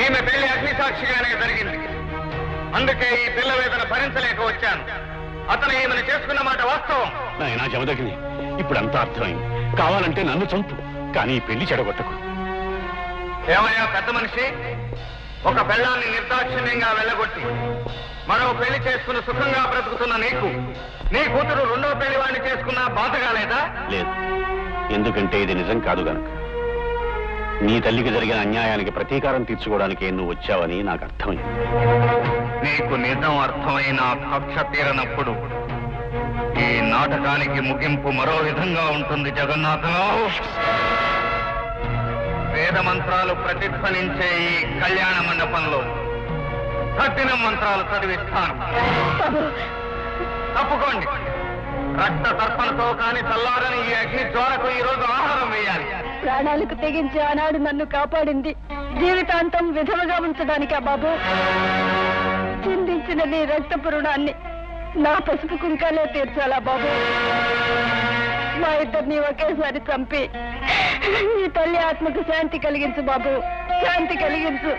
ఈమె పెళ్లి అగ్నిసాక్షిగానే జరిగింది. అందుకే ఈ పిల్ల వేదన భరించలేక వచ్చాను. అతను ఈమెను చేసుకున్న మాట వాస్తవం. నాయనా జమదగ్ని, ఇప్పుడంతా అర్థమైంది. కావాలంటే నన్ను చంపు, కానీ ఈ పెళ్లి చెడగొట్టకు. ఏమయ్యా పెద్ద మనిషి, ఒక పెళ్ళాన్ని నిర్దాక్షిణ్యంగా వెళ్ళగొట్టి మరో పెళ్లి చేసుకుని సుఖంగా బ్రతుకుతున్న నీకు నీ కూతురు రెండో పెళ్లి వాడిని చేసుకున్నా బాధగా లేదా? లేదు, ఎందుకంటే ఇది నిజం కాదు గనక. నీ తల్లికి జరిగిన అన్యాయానికి ప్రతీకారం తీర్చుకోవడానికి నువ్వు వచ్చావని నాకు అర్థమైంది. నీకు నిజం అర్థమైన కక్ష తీరనప్పుడు ఈ నాటకానికి ముగింపు మరో విధంగా ఉంటుంది జగన్నాథరావు. వేద మంత్రాలు ప్రతిధ్వనించే ఈ కళ్యాణ మండపంలో కఠిన మంత్రాలు చదివిస్తాను. తప్పుకోండి. రక్త తర్పణతో కాని చల్లారని ఈ అగ్ని జ్వాలకు ఈ రోజు ఆహారం వేయాలి. ప్రాణాలకు తెగించి ఆనాడు నన్ను కాపాడింది జీవితాంతం విధవగా ఉంచడానికా బాబు? చిందించిన నీ రక్తపు రుణాన్ని నా పసుపు కుంకాలే తీర్చాలా బాబు? మా ఇద్దరిని ఒకేసారి చంపి ఈ తల్లి ఆత్మకు శాంతి కలిగించు బాబు, శాంతి కలిగించు.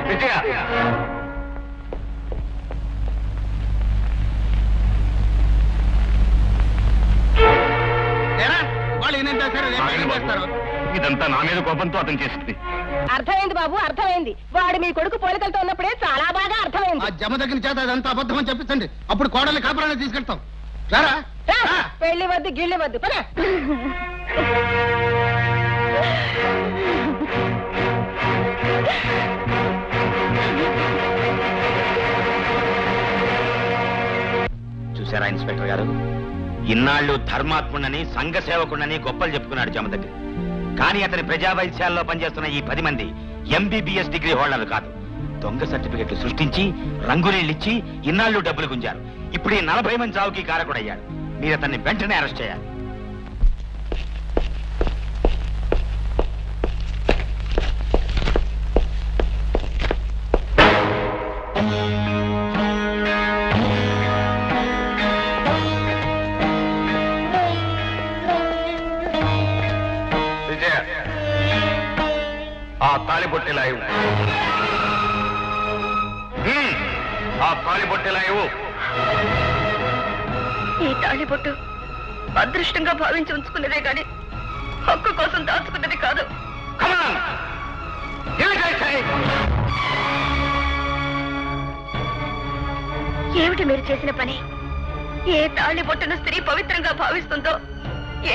విజయ, ఇదంతా నా మీద కోపంతో అతను చేసింది. అర్థమైంది బాబు, అర్థమైంది. వాడు మీ కొడుకు పోలికలతో ఉన్నప్పుడే చాలా బాగా అర్థమైంది. ఆ జమదగ్ని చేత అదంతా అబద్ధం అని చెప్పించండి. అప్పుడు కోడల్ని కాపురాన్ని తీసుకెళ్తాం. పెళ్లి వద్దు గిళ్ళి వద్దు. చూసారా ఇన్స్పెక్టర్ గారు, ఇన్నాళ్లు ధర్మాత్ముడని సంఘ సేవకుడని గొప్పలు చెప్పుకున్నాడు జమదగ్ని. కానీ అతని ప్రజా వైద్యాల్లో పనిచేస్తున్న ఈ 10 మంది MBBS డిగ్రీ హోల్డర్లు కాదు. దొంగ సర్టిఫికెట్లు సృష్టించి రంగులీళ్ళిచ్చి ఇన్నాళ్లు డబ్బులు గుంజారు. ఇప్పుడు ఈ 40 మంది చావుకి కారకుడయ్యాడు. మీరు అతన్ని వెంటనే అరెస్ట్ చేయాలి. విజయ, ఆ తాళిబొట్టెలా ఇవ్వు. ఆ తాళిబొట్టెలా ఇవ్వు. ఈ తాళిబొట్టు అదృష్టంగా భావించి ఉంచుకున్నదే గాని హక్కు కోసం దాచుకున్నది కాదు. ఏమిటి మీరు చేసిన పని? ఏ తాళిబొట్టును స్త్రీ పవిత్రంగా భావిస్తుందో,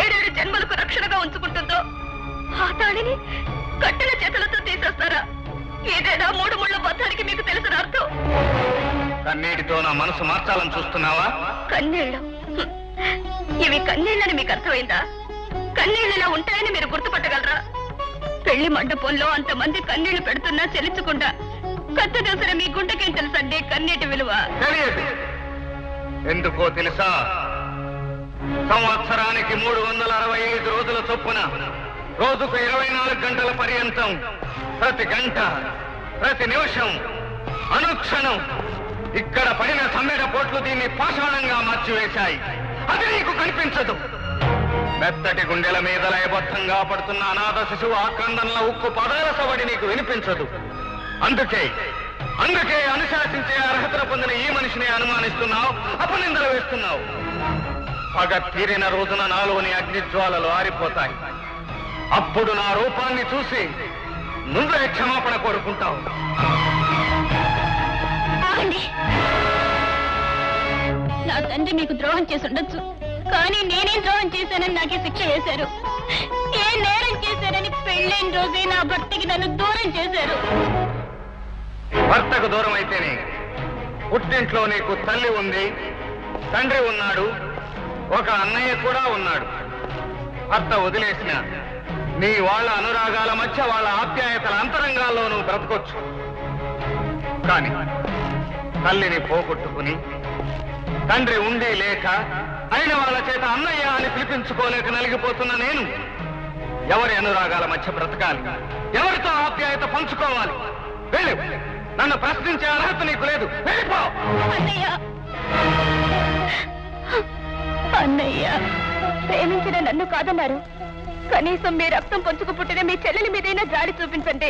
7 జన్మలకు రక్షణగా ఉంచుకుంటుందో ఆ తాళిని కట్టెల చేతులతో తీసేస్తారా? ఏదైనా 3 ముళ్ళ బద్ధానికి మీకు తెలిసిన అర్థం. కన్నీటితో నా మనసు మార్చాలని చూస్తున్నావా? కన్నీళ్ళు? ఇవి కన్నీళ్ళని మీకు అర్థమైందా? కన్నీళ్ళలా ఉంటాయని మీరు గుర్తుపట్టగలరా? పెళ్లి మండపంలో అంతమంది కన్నీళ్లు పెడుతున్నా చెల్లించకుండా కత్తి దూసిన మీ గుండెకేం తెలుసండి కన్నీటి విలువ? తెలియదు. ఎందుకో తెలుసా? సంవత్సరానికి 365 రోజుల చొప్పున రోజుకు 24 గంటల పర్యంతం ప్రతి గంట, ప్రతి నిమిషం, అనుక్షణం ఇక్కడ పడిన సమ్మెడ పోట్లు దీన్ని పాషాణంగా మార్చివేశాయి. అది నీకు కనిపించదు. మెత్తటి గుండెల మీద లయబద్ధంగా పడుతున్న అనాథ శిశువు ఆక్రందనల ఉక్కు పదాల సవడి నీకు వినిపించదు. అందుకే అనుశాసించే అర్హతను పొందిన ఈ మనిషిని అనుమానిస్తున్నావు, అపనిందలు వేస్తున్నావు. పగ తీరిన రోజున నాలోని అగ్నిజ్వాలలు ఆరిపోతాయి. అప్పుడు నా రూపాన్ని చూసి నువ్వే క్షమాపణ కోరుకుంటావు. నా తండ్రి మీకు ద్రోహం చేసి ఉండొచ్చు, కానీ నేనేం ద్రోహం చేశానని నాకే శిక్ష వేశారు. ఏ నేరం చేశారని పెళ్ళైన రోజే నా భర్తకి నన్ను దూరం చేశారు. భర్తకు దూరం అయితేనే పుట్టింట్లో నీకు తల్లి ఉంది, తండ్రి ఉన్నాడు, ఒక అన్నయ్య కూడా ఉన్నాడు. భర్త వదిలేసిన నీ వాళ్ళ అనురాగాల మధ్య వాళ్ళ ఆప్యాయతల అంతరంగాల్లో నువ్వు బ్రతకొచ్చు. కానీ తల్లిని పోగొట్టుకుని తండ్రి ఉండి లేక అయిన వాళ్ళ చేత అన్నయ్య అని పిలిపించుకోలేక నలిగిపోతున్న నేను ఎవరి అనురాగాల మధ్య బ్రతకాలి? ఎవరితో ఆప్యాయత పంచుకోవాలి? వెళ్ళు. నన్ను ప్రశ్నించే అర్హత నీకు లేదు. వెళ్ళిపో. అన్నయ్య, అన్నయ్య. ప్రేమించిన నన్ను కాదన్నారు. కనీసం మీ రక్తం పంచుకు పుట్టిన మీ చెల్లెలి మీదైనా జాడి చూపించండి.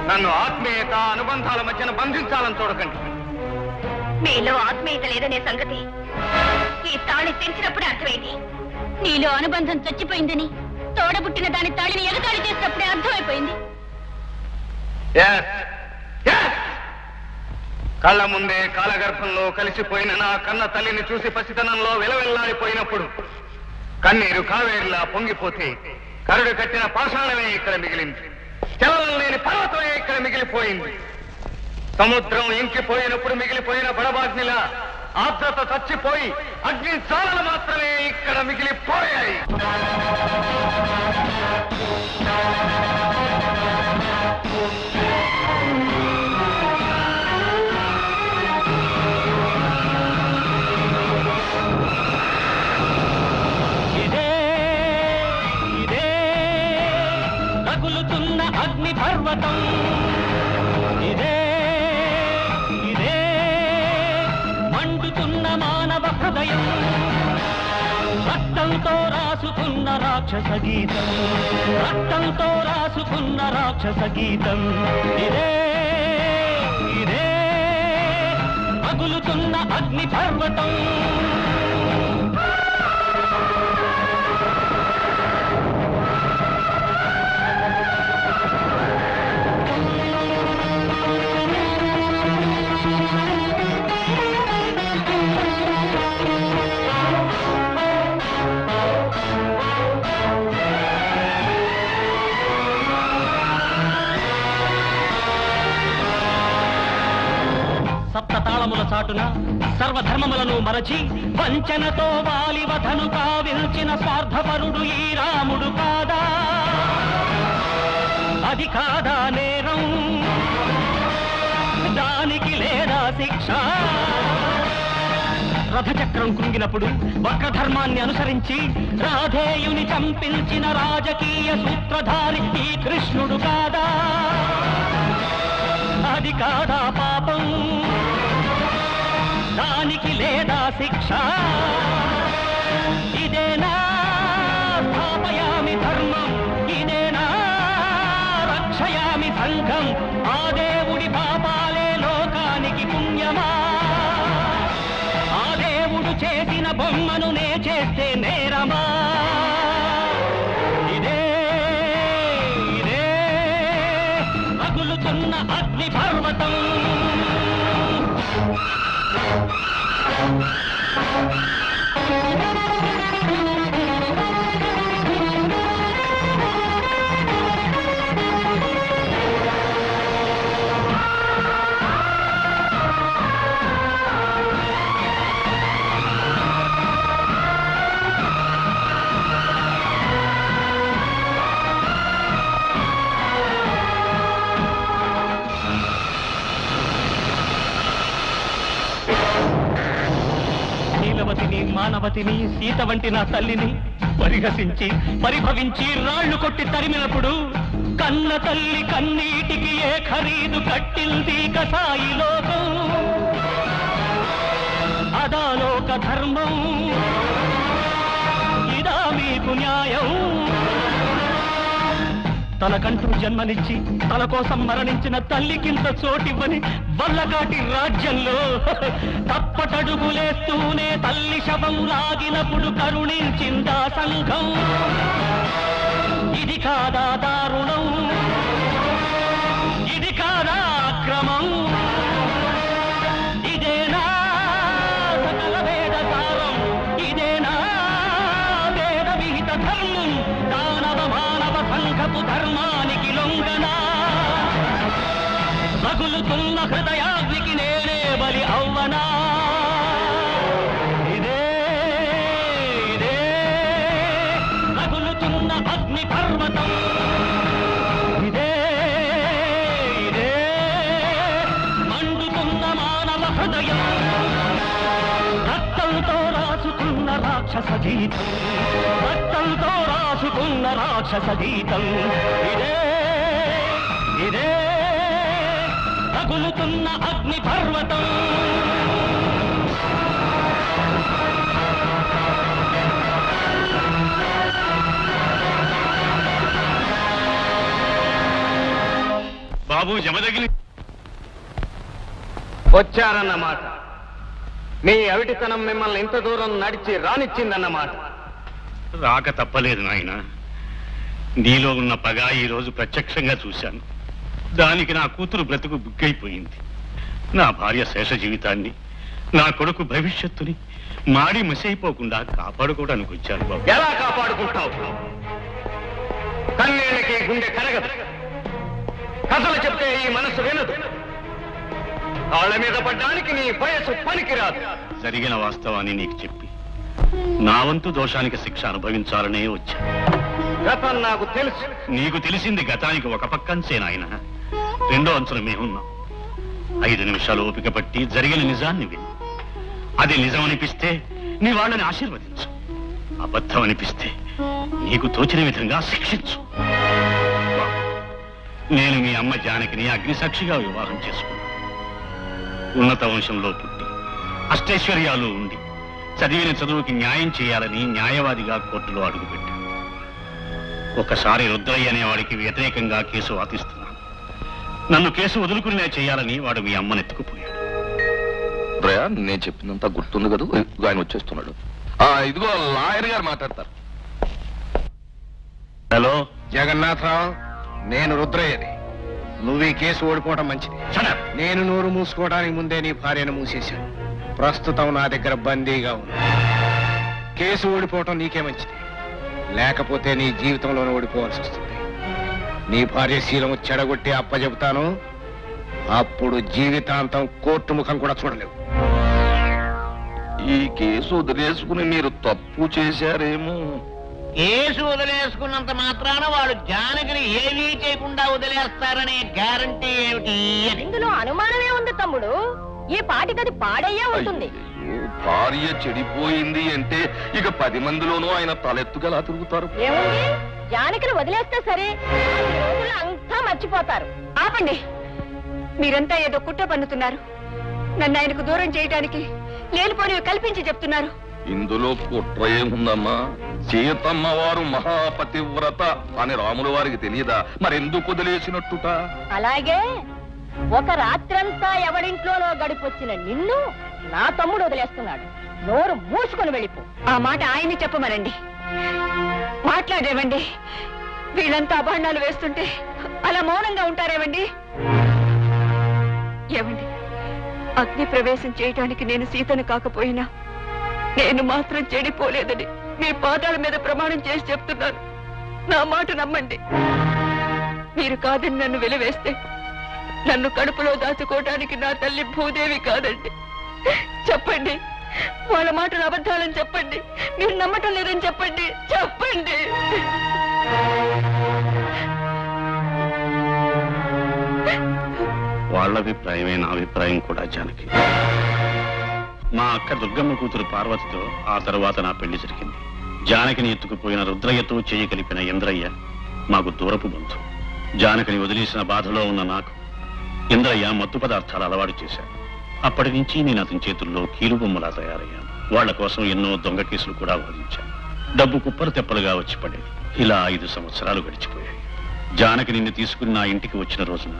నన్ను ఆత్మీయత అనుబంధాల మధ్యన బంధించాలని చూడకండి. మీలో ఆత్మీయత లేదనే సంగతి ఈ తాళి తెంచినప్పుడే అర్థమైంది. నీలో అనుబంధం చచ్చిపోయిందని తోడబుట్టిన దాని తాళిని ఎగతాళి చేసినప్పుడే అర్థమైపోయింది. కళ్ళ ముందే కాలగర్భంలో కలిసిపోయిన నా కన్న తల్లిని చూసి పసితనంలో విలవెల్లాడిపోయినప్పుడు కన్నీరు కావేరిలా పొంగిపోతే కరుడు కట్టిన పాషాణమే ఇక్కడ మిగిలింది. చలనం లేని పర్వతమే ఇక్కడ మిగిలిపోయింది. సముద్రం ఇంకిపోయినప్పుడు మిగిలిపోయిన బడబాగ్నిలా ఆర్ద్రత చచ్చిపోయి అగ్ని జ్వాలలు మాత్రమే ఇక్కడ మిగిలిపోయాయి. అగ్ని పర్వతం ఇదే ఇదే మండుతున్న మానవ హృదయం, రక్తంతో రాసుకున్న రాక్షస గీతం, రక్తంతో రాసుకున్న రాక్షస గీతం. ఇదే ఇదే రగులుతున్న అగ్ని పర్వతం. సప్తతాళముల చాటున సర్వధర్మములను మరచి వంచనతో వాలివధను కావిల్చిన స్వార్థపరుడు ఈ రాముడు కాదా? అది కాదా నేరం? దానికి లేదా శిక్ష? రథచక్రం కృంగినప్పుడు వక్రధర్మాన్ని అనుసరించి రాధేయుని చంపించిన రాజకీయ సూత్రధారి ఈ కృష్ణుడు కాదా? అది కాదా పాపం? దానికి లేదా శిక్ష? ఇదేనా స్థాపయామి ధర్మం, ఇదేనా రక్షయామి సంఘం? ఆ దేవుడి పాపాలే లోకానికి పుణ్యమా? ఆ దేవుడు చేసిన బొమ్మను నే చేస్తే నేరమా? ఇదే ఇదే రగులుతున్న అగ్ని పర్వతం. శీలవతిని, మానవతిని, సీత వంటి నా తల్లిని పరిహసించి పరిభవించి రాళ్లు కొట్టి తరిమినప్పుడు కన్న తల్లి కన్నీటికి ఏ ఖరీదు కట్టింది కసాయి లోకం? అదా లోక ధర్మం? ఇదా మీకు న్యాయం? తనకంటూ జన్మనిచ్చి తన కోసం మరణించిన తల్లికింత చోటివ్వని వల్లగాటి రాజ్యంలో తప్పటడుగులేస్తూనే తల్లి శవం లాగినప్పుడు కరుణించిందా సంఘం? ఇది కాదా దారుణం? ఇది కాదా అక్రమం? ఇదేనా సకల వేద సారం? ఇదేనా వేద విహిత ధర్మం? దానవ మానవ సంఘపు ధర్మానికి లొంగనా? రగులుతున్న హృదయాగ్నికి నేనే బలి అవ్వనా? ఇదే ఇదే రగులుతున్న అగ్ని పర్వతం. ఇదే ఇదే మండుతున్న మానవ హృదయం, రక్తంతో రాసుకున్న రాక్షస గీతం, రక్తంతో రాసుకున్న రాక్షస గీతం. ఇదే ఇదే రగులుతున్న అగ్ని పర్వతం. బాబు జమదగిలి వచ్చారన్నమాట. మీ అవిటితనం మిమ్మల్ని ఇంత దూరం నడిచి రానిచ్చిందన్నమాట. రాక తప్పలేదు నాయన. నీలో ఉన్న పగ ఈ రోజు ప్రత్యక్షంగా చూశాను. దానికి నా కూతురు బ్రతుకు బుగ్గైపోయింది. నా భార్య శేష జీవితాన్ని, నా కొడుకు భవిష్యత్తుని మాడి మసైపోకుండా కాపాడుకోవడానికి వచ్చాను బాబు. ఎలా కాపాడుకుంటావు? కన్నీళ్ళకి గుండె కరగదు, కథలు చెప్తే ఈ మనసు వినదు, కాళ్ళ మీద పడ్డానికి నీ వయసు పనికిరాదు. జరిగిన వాస్తవాన్ని నీకు చెప్పి నా వంతు దోషానికి శిక్ష అనుభవించాలనే వచ్చాను. గతం నాకు తెలుసు. నీకు తెలిసింది గతానికి ఒక పక్కంచే నాయన. రెండో అంచున మేమున్నాం. 5 నిమిషాలు ఓపిక పట్టి జరిగిన నిజాన్ని విని, అది నిజం అనిపిస్తే నీ వాళ్ళని ఆశీర్వదించు, అబద్ధం అనిపిస్తే నీకు తోచిన విధంగా శిక్షించు. నేను మీ అమ్మ జానకిని అగ్నిసాక్షిగా వివాహం చేసుకున్నాను. ఉన్నత వంశంలో పుట్టి అష్టైశ్వర్యాలు ఉండి చదివిన చదువుకి న్యాయం చేయాలని న్యాయవాదిగా కోర్టులో అడుగుపెట్టాను. ఒకసారి రుద్రయ్య అనేవాడికి వ్యతిరేకంగా కేసు వాదిస్తున్నాను. నన్ను కేసు వదులుకునే చేయాలని వాడు మీ అమ్మని ఎత్తుకుపోయాడు. నేను చెప్పినంత గుర్తుంది కదా, ఆయన వచ్చేస్తున్నాడు. ఇదిగో లాయర్ గారు మాట్లాడతారు. హలో జగన్నాథరావు, నేను రుద్రయ్యని. నువ్వు ఈ కేసు ఓడిపోవడం మంచిది. నేను నోరు మూసుకోవడానికి ముందే నీ భార్యను మూసేశాను. ప్రస్తుతం నా దగ్గర బందీగా ఉంది. కేసు ఓడిపోవటం నీకే మంచిది, లేకపోతే నీ జీవితంలోనే ఓడిపోవాల్సి వస్తుంది. నీ భార్య శీలం చెడగొట్టి అప్పచెబుతాను, అప్పుడు జీవితాంతం కోర్టు ముఖం కూడా చూడలేవు. ఈ కేసు వదిలేసుకుని మీరు తప్పు చేశారేమో. కేసు వదిలేసుకున్నంత మాత్రాన వాడు జానకిని ఏమీ చేయకుండా వదిలేస్తారనే గ్యారంటీ ఏమిటి? ఇందులో అనుమానమే ఉంది తమ్ముడు. ఈ పాటికది పాడయ్యే ఉంటుంది. అయ్యయ్యో, భార్య చెడిపోయింది అంటే ఇక 10 మందిలోనూ ఆయన తలెత్తుగలా తిరుగుతారు. ఏముంది, జానకిని వదిలేస్తే సరే, ఈ రోజుల్లో అంతా మర్చిపోతారు. ఆపండి, మీరంతా ఏదో కుట్ర పన్నుతున్నారు. నన్ను ఆయనకు దూరం చేయడానికి లేనిపోనివి కల్పించి చెప్తున్నారు. ఇందులో కుట్ర ఏముందమ్మా? సీతమ్మ వారు మహాపతివ్రత అని రాముల వారికి తెలియదా? మరెందుకు వదిలేసినట్టుట? అలాగే ఒక రాత్రంతా ఎవడింట్లోనో గడిపొచ్చిన నిన్ను నా తమ్ముడు వదిలేస్తున్నాడు. నోరు మూసుకొని వెళ్ళిపో. ఆ మాట ఆయన్ని చెప్పమనండి. మాట్లాడేవండి. వీళ్ళంతా అభాండాలు వేస్తుంటే అలా మౌనంగా ఉంటారేవండి? ఏవండి, అగ్ని ప్రవేశం చేయటానికి నేను సీతను కాకపోయినా నేను మాత్రం చెడిపోలేదని మీ పాదాల మీద ప్రమాణం చేసి చెప్తున్నాను. నా మాట నమ్మండి. మీరు కాదని నన్ను వెలివేస్తే నన్ను కడుపులో దాచుకోవడానికి నా తల్లి భూదేవి కాదండి. చెప్పండి, వాళ్ళ మాటలు అబద్ధాలని చెప్పండి. మీరు నమ్మటం లేదని చెప్పండి. చెప్పండి. వాళ్ళ అభిప్రాయమే నా అభిప్రాయం కూడా జానకి. మా అక్క దుర్గమ్మ కూతురు పార్వతితో ఆ తరువాత నా పెళ్లి జరిగింది. జానకిని ఎత్తుకుపోయిన రుద్రయ్యతో చేయి కలిపిన ఇంద్రయ్య మాకు దూరపు బంధు. జానకిని వదిలేసిన బాధలో ఉన్న నాకు ఇంద్రయ్య మత్తు పదార్థాలు అలవాటు చేశాడు. అప్పటి నుంచి నేను అతని చేతుల్లో కీలుబొమ్మలా తయారయ్యాను. వాళ్ల కోసం ఎన్నో దొంగ కేసులు కూడా వాదించాను. డబ్బు కుప్పలు తెప్పలుగా వచ్చి పడేది. ఇలా 5 సంవత్సరాలు గడిచిపోయాయి. జానకి నిన్ను తీసుకుని నా ఇంటికి వచ్చిన రోజున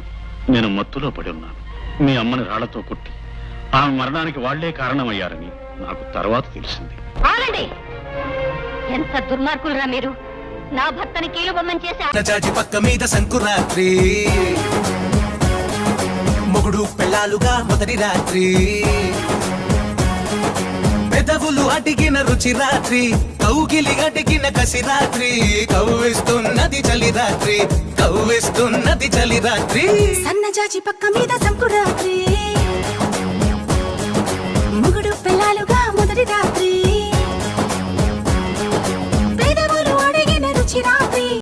నేను మత్తులో పడి ఉన్నాను. మీ అమ్మని రాళ్లతో కొట్టి ఆమె మరణానికి వాళ్లే కారణమయ్యారని నాకు తర్వాత తెలిసింది. ఆగండి, ఎంత దుర్మార్గులురా మీరు! నా భర్తని కీలుబొమ్మని చేసి పక్క మీద సంకురాత్రి, మొగుడు పెళ్ళాలుగా మొదటి రాత్రి, పెదవులు అడిగిన రుచి రాత్రి, కౌగిలి అడిగిన కసి రాత్రి, కవ్విస్తున్నది చలి రాత్రి, కవ్విస్తున్నది చలి రాత్రి, సన్నజాజి పక్క మీద సంకురాత్రి.